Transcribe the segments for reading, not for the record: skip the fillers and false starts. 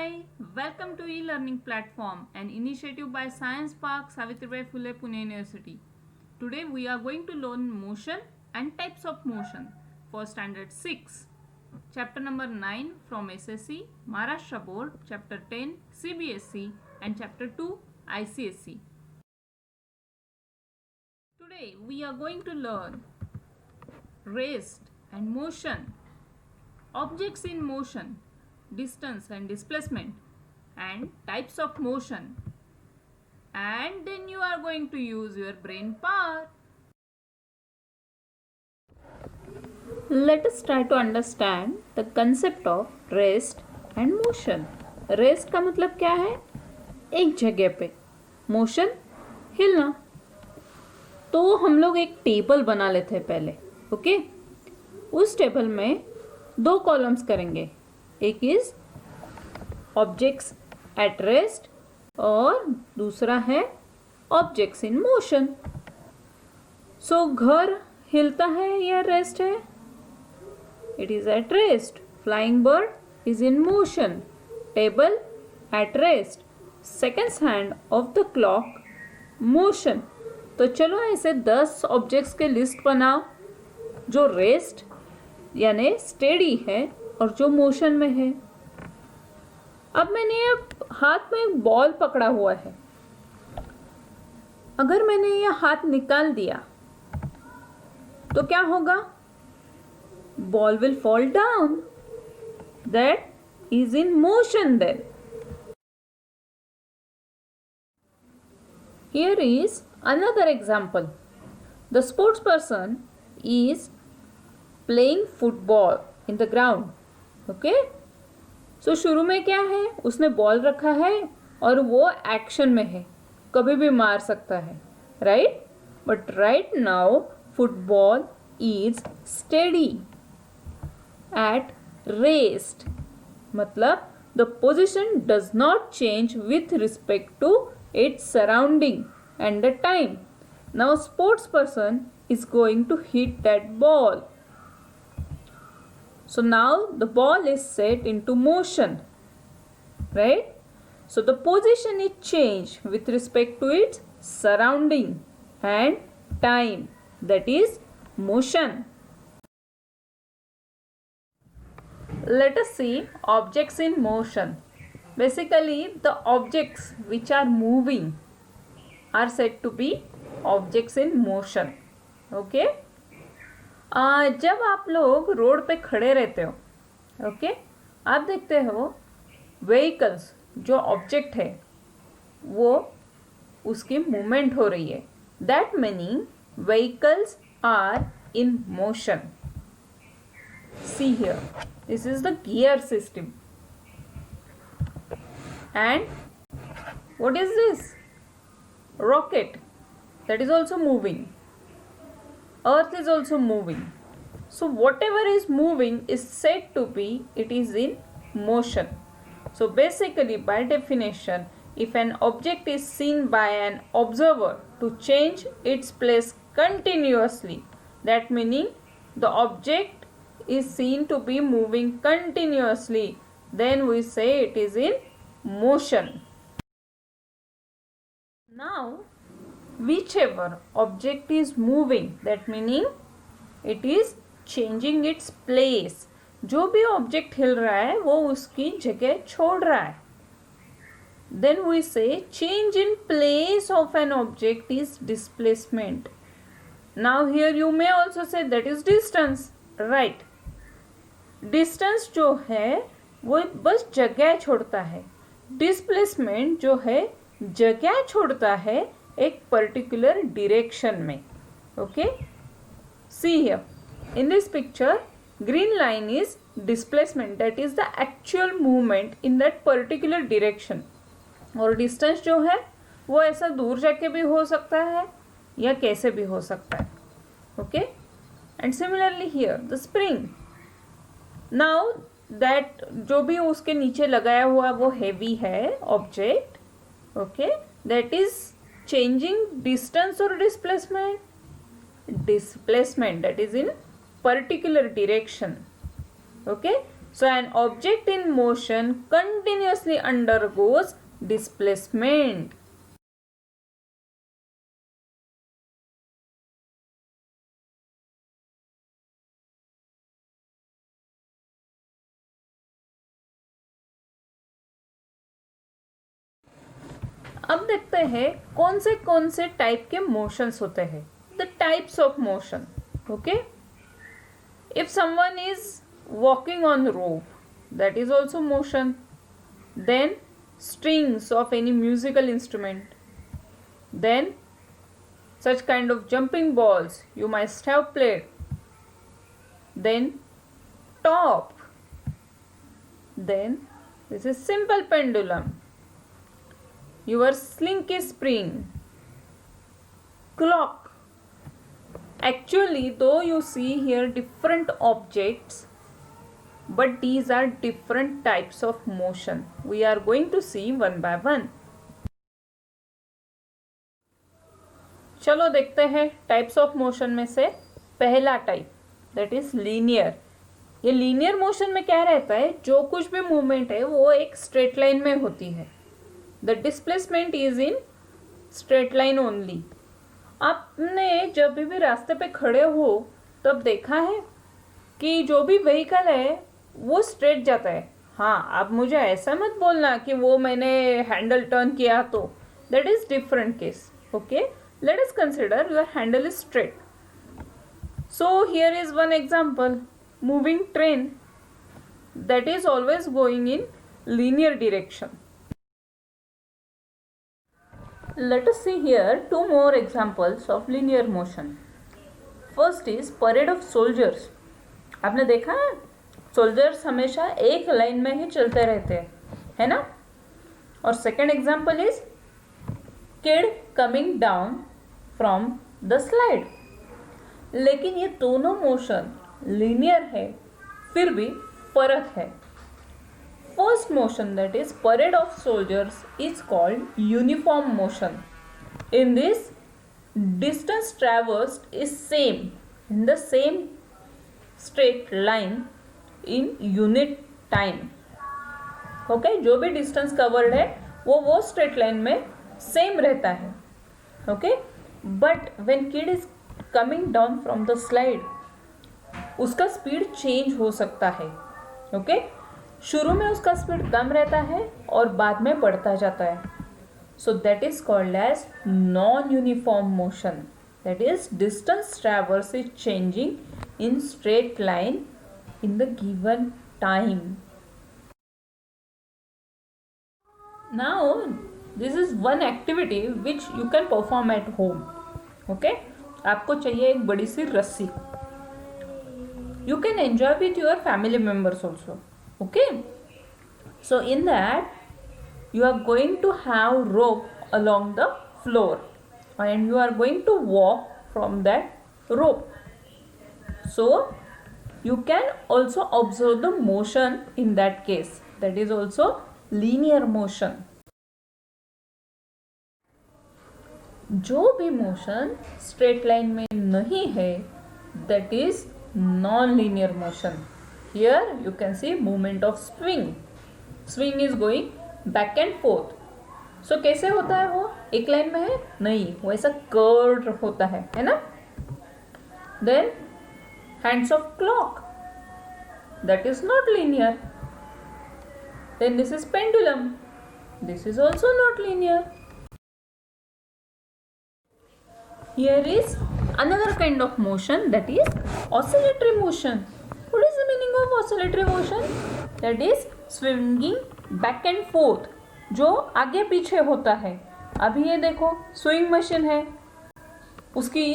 Hi, welcome to e-learning platform, an initiative by Science Park Savitribai Phule Pune University. Today we are going to learn motion and types of motion for standard 6. Chapter number 9 from SSC, Maharashtra Board, chapter 10 CBSE and chapter 2 ICSE. Today we are going to learn rest and motion, objects in motion, distance and displacement, and types of motion, and then you are going to use your brain power. Let us try to understand the concept of rest and motion. Rest का मतलब क्या है? एक जगह पे, motion हिलना. तो हम लोग एक टेबल बना लेते हैं पहले, ओके? उस टेबल में दो कॉलम्स करेंगे. एक इज ऑब्जेक्ट्स एट रेस्ट और दूसरा है ऑब्जेक्ट्स इन मोशन. सो घर हिलता है या रेस्ट है? It is at rest. Flying bird is in motion. Table at rest. Seconds hand of the clock motion. तो चलो ऐसे 10 ऑब्जेक्ट्स के लिस्ट बनाओ जो रेस्ट यानी स्टेडी है और जो मोशन में है. अब मैंने हाथ में एक बॉल पकड़ा हुआ है. अगर मैंने ये हाथ निकाल दिया तो क्या होगा? Ball will fall down. That is in motion then. Here is another example. The sports person is playing football in the ground. Okay so शुरू में क्या है? उसने बॉल रखा है और वो एक्शन में है, कभी भी मार सकता है, right? But right now football is steady at rest. मतलब the position does not change with respect to its surrounding and the time. Now sports person is going to hit that ball. So now the ball is set into motion, right? So the position is changed with respect to its surrounding and time. That is motion. Let us see objects in motion. Basically, the objects which are moving are said to be objects in motion. Okay? जब आप लोग road पे खड़े रहते हो, okay, आप देखते हो व्हीकल्स जो ऑब्जेक्ट है वो उसकी मूवमेंट हो रही है. That meaning vehicles are in motion. See here, this is the gear system. And what is this? Rocket. That is also moving. Earth is also moving. So whatever is moving is said to be it is in motion. So basically, by definition, if an object is seen by an observer to change its place continuously, that meaning the object is seen to be moving continuously, then we say it is in motion. Now whichever object is moving, that meaning it is changing its place. जो भी object हिल रहा है वो उसकी जगह छोड़ रहा है. Then we say change in place of an object is displacement. Now here you may also say that is distance, right? Distance जो है वो बस जगह छोड़ता है. Displacement जो है जगह छोड़ता है एक पर्टिकुलर डिरेक्शन में. Okay, see here in this picture green line is displacement. That is the actual movement in that particular direction. और डिस्टेंस जो है वो ऐसा दूर जाके भी हो सकता है या कैसे भी हो सकता है. Okay, and similarly here the spring. Now that जो भी उसके नीचे लगाया हुआ वो हेवी है object. Okay, that is changing distance or displacement? Displacement, that is in particular direction. Okay, So an object in motion continuously undergoes displacement. अब देखते हैं कौन से टाइप के मोशंस होते हैं. The types of motion. Okay, if someone is walking on rope, that is also motion. Then strings of any musical instrument. Then such kind of jumping balls you must have played. Then top. Then this is simple pendulum, your slinky spring, clock. Actually, though you see here different objects, but these are different types of motion. We are going to see one by one. चलो देखते हैं types of motion में से पहला type, that is linear. ये linear motion में क्या रहता है, जो कुछ भी मूवमेंट है वो एक स्ट्रेट लाइन में होती है. The displacement is in straight line only. आपने जब भी रास्ते पे खड़े हो तब देखा है कि जो भी व्हीकल है वो स्ट्रेट जाता है. हाँ, आप मुझे ऐसा मत बोलना कि वो मैंने हैंडल टर्न किया तो, that is different case. Okay, let us consider your handle is straight. So here is one example, moving train that is always going in linear direction. Let us see here two more examples of linear motion. First is parade of soldiers. आपने देखा है soldiers हमेशा एक line में ही चलते रहते हैं, है ना. और second example is kid coming down from the slide. लेकिन ये दोनों मोशन लीनियर है, फिर भी फर्क है. First motion that is parade of soldiers is called uniform motion. In this distance traversed is same in the same straight line in unit time. Okay, जो भी डिस्टेंस कवर्ड है वो स्ट्रेट लाइन में सेम रहता है. Okay, but when kid is coming down from the slide, उसका speed change हो सकता है. ओके, शुरू में उसका स्पीड कम रहता है और बाद में बढ़ता जाता है. So that is called as non uniform motion. That is distance traverse is changing in straight line in the given time. Now this is one activity which you can perform at home. Okay, आपको चाहिए एक बड़ी सी रस्सी. You can enjoy with your family members also. Okay, so in that you are going to have rope along the floor and you are going to walk from that rope. So you can also observe the motion in that case. That is also linear motion. जो भी motion straight line में नहीं है, that is non-linear motion. Here you can see movement of swing. Swing is going back and forth. So कैसे होता है वो, एक लाइन में है नहीं, वो ऐसा कर्व होता है ना. Then hands of clock, that is not linear. Then this is pendulum, this is also not linear. Here is another kind of motion, that is oscillatory motion. What is the meaning of oscillatory motion? That is swinging back and forth, जो आगे पीछे होता है. अभी ये देखो swing machine है, उसकी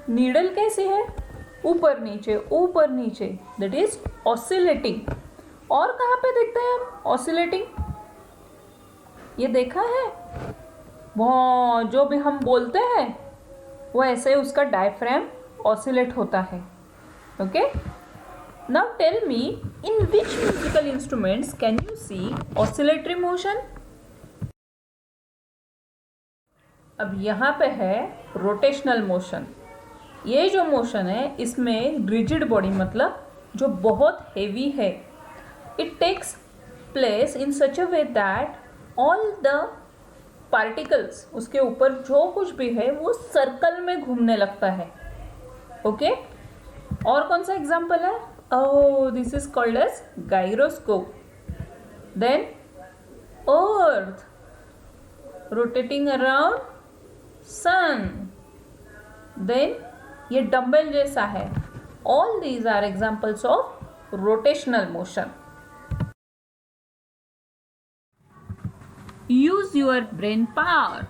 नीडल कैसी है, ऊपर नीचे, दैट इज ऑसिलेटिंग. और कहाँ पे देखते हैं हम ऑसिलेटिंग, ये देखा है वो जो भी हम बोलते हैं वो ऐसे उसका डायफ्राम ऑसिलेट होता है. Okay, now tell me in which musical instruments can you see oscillatory motion. अब यहाँ पे है रोटेशनल मोशन. ये जो मोशन है इसमें रिजिड बॉडी, मतलब जो बहुत हेवी है, It takes place in such a way that all the particles, उसके ऊपर जो कुछ भी है वो सर्कल में घूमने लगता है. ओके, और कौन सा एग्जाम्पल है? Oh, this is called as gyroscope. Then earth rotating around sun. Then ये डम्बल जैसा है. All these are examples of rotational motion. Use your brain power.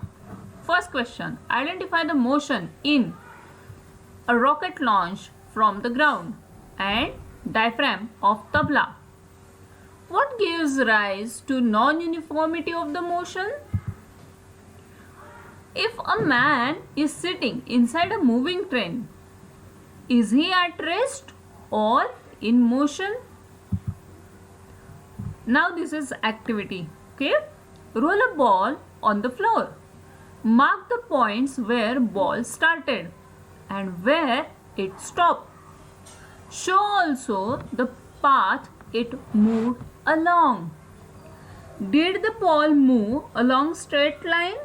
First question, identify the motion in a rocket launch from the ground and diaphragm of tabla. What gives rise to non-uniformity of the motion? If a man is sitting inside a moving train, is he at rest or in motion? Now this is activity. Okay, roll a ball on the floor. Mark the points where ball started and where it stopped. Show also the path it moved along. Did the ball move along straight line?